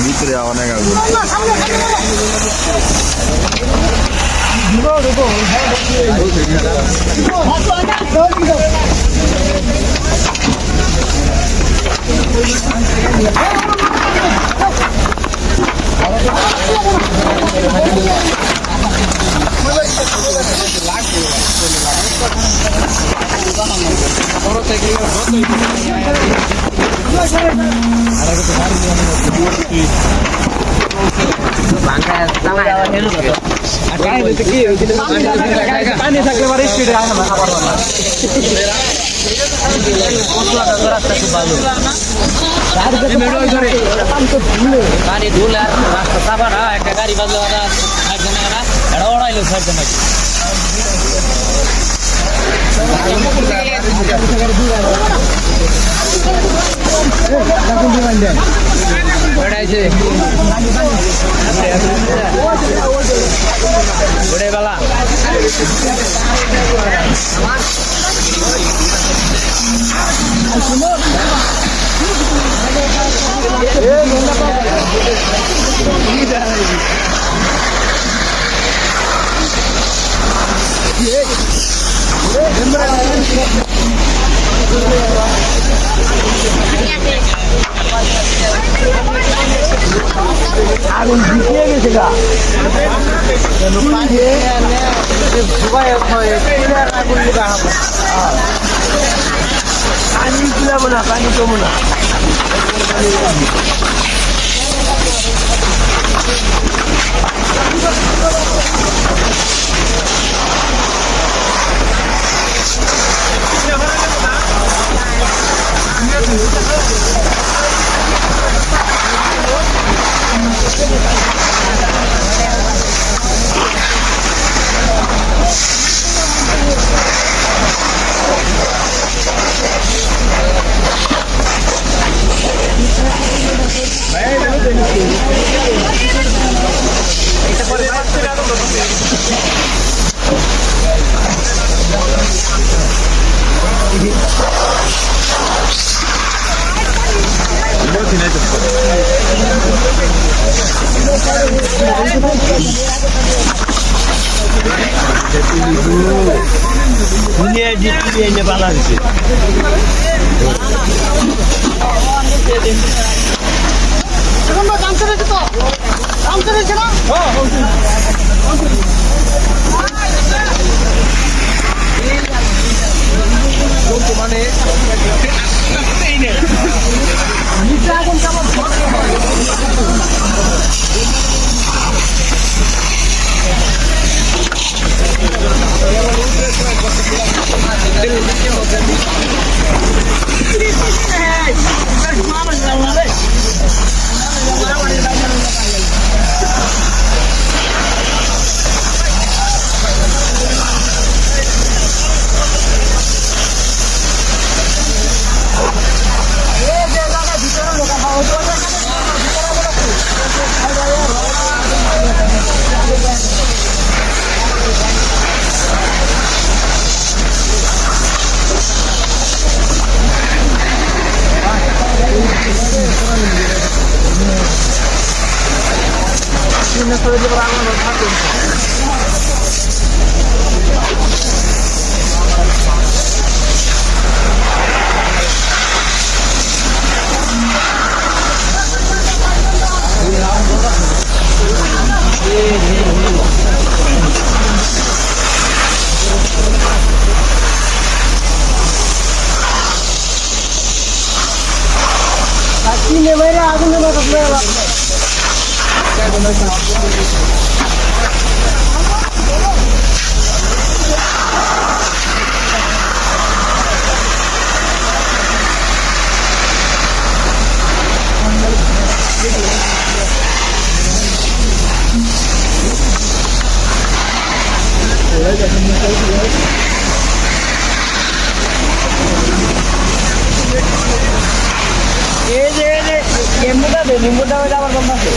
ভিতরে অনেক আগুন। পানি থাকলে পারে স্পিডে আসে না খাবার গাড়ি ধুলে রাস্তা চাপা না একটা গাড়ি বাজলে এটা ওড়াইলো সাইড বেড়াইছে ওটাই বেলা আগুন ঢুকিয়ে গেছে গা পানি গুলাবো না, পানি কমো না। দুনিয়া জিতে এনে বানাচ্ছে মানে কিনে বাইরে আগুনে বাঁচাতে নিম্বুটা হয়ে যাওয়ার কথা আছে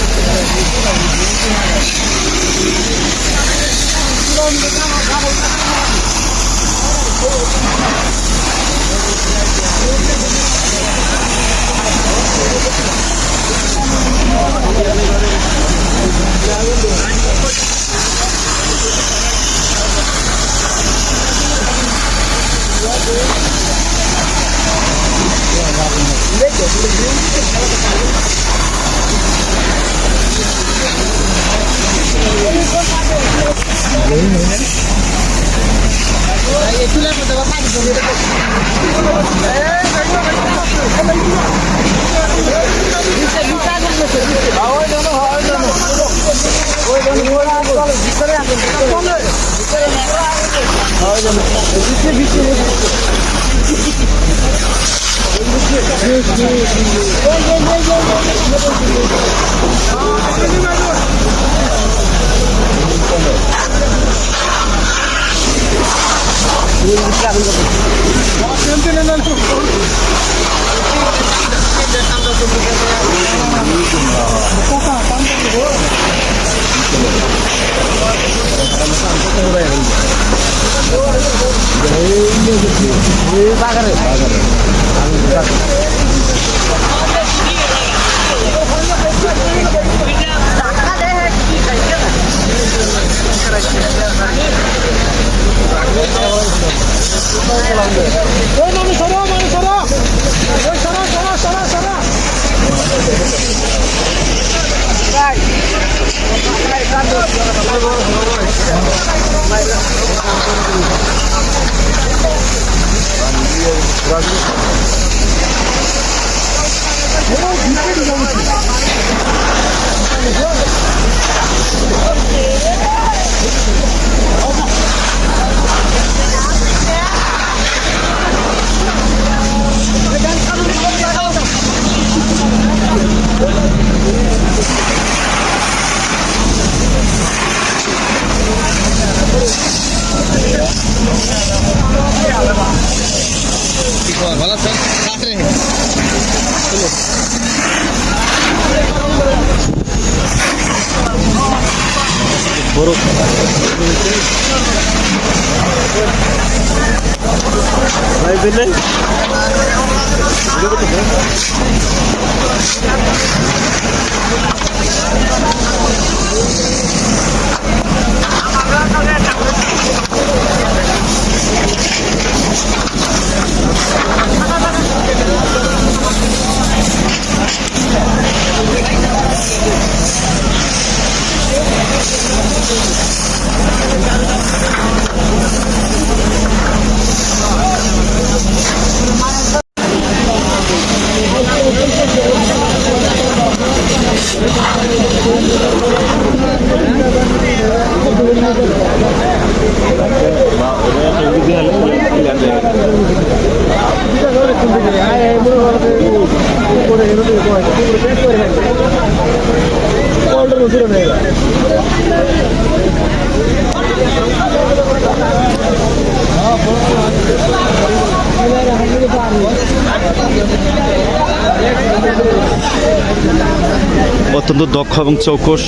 অত্যন্ত দক্ষ এবং চৌকস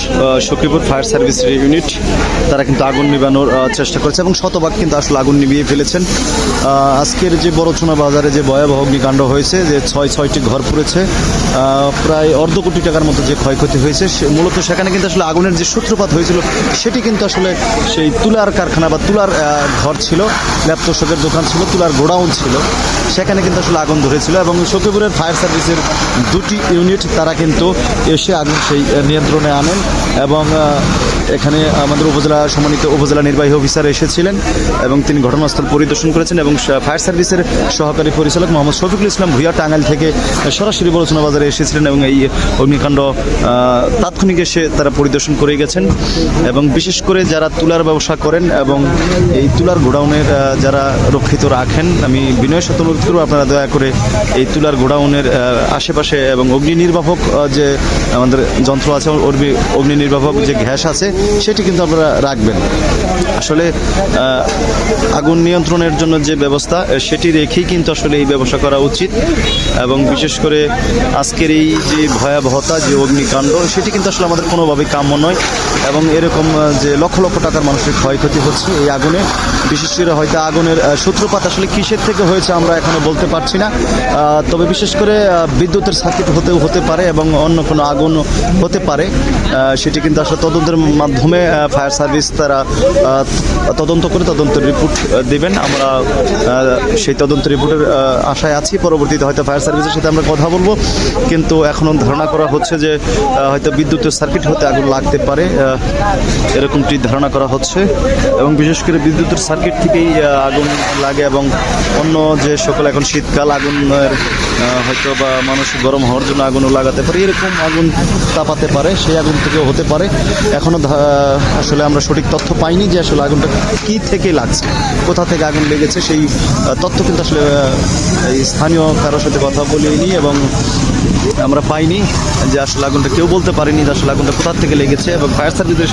সখীপুর ফায়ার সার্ভিস ইউনিট তারা কিন্তু আগুন নিবানোর চেষ্টা করেছে এবং শতভাগ কিন্তু আসলে আগুন নিভিয়ে ফেলেছেন। আজকের যে বড়চুনা বাজারে যে ভয়াবহ অগ্নিকাণ্ড হয়েছে, যে ছয়টি ঘর পুড়েছে, প্রায় অর্ধ কোটি টাকার মতো যে ক্ষয়ক্ষতি হয়েছে, মূলত সেখানে কিন্তু আসলে আগুনের যে সূত্রপাত হয়েছিল সেটি কিন্তু আসলে সেই তুলার কারখানা বা তুলার ঘর ছিল, ল্যাপটপের দোকান ছিল, তুলার গোডাউন ছিল, সেখানে কিন্তু আসলে আগুন ধরেছিল এবং সখীপুরের ফায়ার সার্ভিসের দুটি ইউনিট তারা কিন্তু এসে আগুন সেই নিয়ন্ত্রণে আনেন এবং এখানে আমাদের সম্মানিত উপজেলা নির্বাহী অফিসার এসেছিলেন এবং তিনি ঘটনাস্থল পরিদর্শন করেছেন এবং ফায়ার সার্ভিসের সহকারী পরিচালক মোহাম্মদ শফিকুল ইসলাম ভুইয়া টাঙ্গাইল থেকে সরাসরি বড়চুনা বাজারে এসেছিলেন এবং এই অগ্নিকাণ্ড তাৎক্ষণিক এসে তারা পরিদর্শন করে গেছেন। এবং বিশেষ করে যারা তুলার ব্যবসা করেন এবং এই তুলার গোডাউনের যারা রক্ষিত রাখেন, আমি বিনয় সত অনুরোধ করব আপনারা দয়া করে এই তুলার গোডাউনের আশেপাশে এবং অগ্নি নির্বাপক যে আমাদের যন্ত্র আছে, অগ্নি নির্বাপক যে গ্যাস আছে সেটি কিন্তু আপনারা রাখবেন। আসলে আগুন নিয়ন্ত্রণের জন্য যে ব্যবস্থা সেটি রেখেই কিন্তু আসলে এই ব্যবসা করা উচিত এবং বিশেষ করে আজকের এই যে ভয়াবহতা যে অগ্নিকাণ্ড সেটি কিন্তু আসলে আমাদের কোনোভাবেই কাম্য নয় এবং এরকম যে লক্ষ লক্ষ টাকার মানুষের ক্ষয়ক্ষতি হচ্ছে এই আগুনে। বিশেষ করে হয়তো আগুনের সূত্রপাত আসলে কিসের থেকে হয়েছে আমরা এখনো বলতে পারছি না, তবে বিশেষ করে বিদ্যুতের সার্কিট হতে পারে এবং অন্য কোনো আগুন হতে পারে, সেটি কিন্তু আসলে তদন্তের মাধ্যমে ফায়ার সার্ভিস তারা তদন্ত করে তদন্তের রিপোর্ট দেবেন। আমরা সেই তদন্ত রিপোর্টের আশায় আছি। পরবর্তীতে হয়তো ফায়ার সার্ভিসের সাথে আমরা কথা বলবো, কিন্তু এখনও ধারণা করা হচ্ছে যে হয়তো বিদ্যুতের সার্কিট হতে আগুন লাগতে পারে, এরকমটি ধারণা করা হচ্ছে। এবং বিশেষ করে বিদ্যুতের সার্কিট থেকেই আগুন লাগে, এবং অন্য যে সকল এখন শীতকাল আগুনের হয়তো বা মানুষ গরম হওয়ার জন্য আগুনও লাগাতে পারে, এরকম আগুন তাপাতে পারে, সেই আগুন থেকেও হতে পারে। এখনও আসলে আমরা সঠিক তথ্য পাইনি যে আসলে আগুনটা কী থেকে লাগছে, কোথা থেকে আগুন লেগেছে, সেই তথ্য কিন্তু আসলে স্থানীয় কারোর সাথে কথা বলিনি এবং আমরা পাইনি যে আসলে আগুনটা, কেউ বলতে পারেনি যে আসলে আগুনটা কোথা থেকে লেগেছে। এবং ফায়ার সার্ভিসের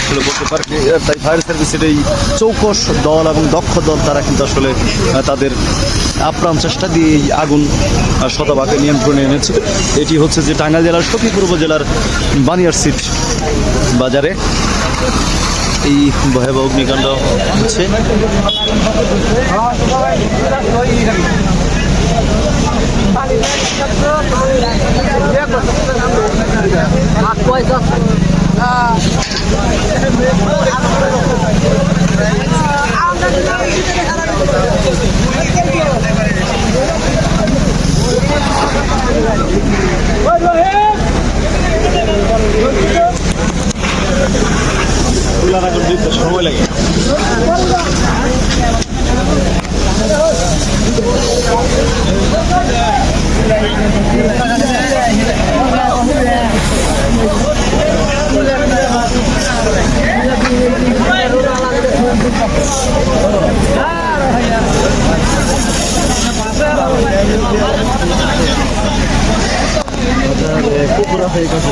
আসলে বলতে পারে, তাই ফায়ার সার্ভিসের এই চৌকস দল এবং দক্ষ দল তারা কিন্তু আসলে তাদের আপ্রাণ চেষ্টা দিয়ে এই আগুন শতভাগে নিয়ন্ত্রণে এনেছে। এটি হচ্ছে যে টাঙ্গাইল জেলার সখীপুর উপজেলার বানিয়ারসিট বাজারে এই ভয়াবহ অগ্নিকাণ্ড হচ্ছে। সময় লাগে। কুকুরা হয়ে গেছে।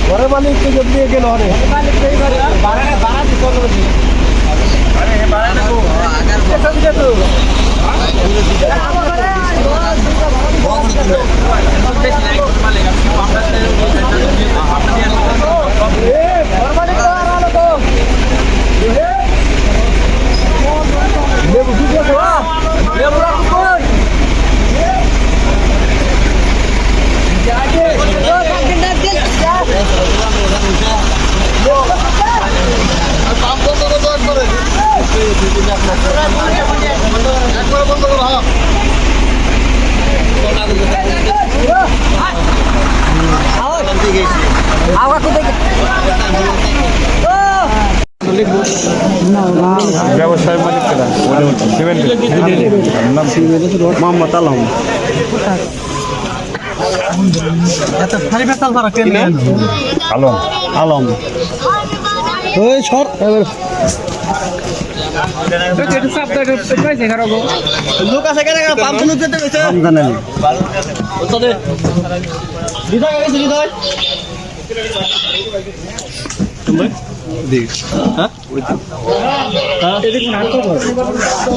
ঘরের মালিককে যদি গেল ব্যবসায় মালিক কেনা মোহাম্মদ আলম। আলম আলম ওই সর লোক আছে কেন পাম্প যেতে গেছে হৃদয় গেছে হৃদয়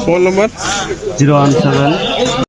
ফোন নম্বর 017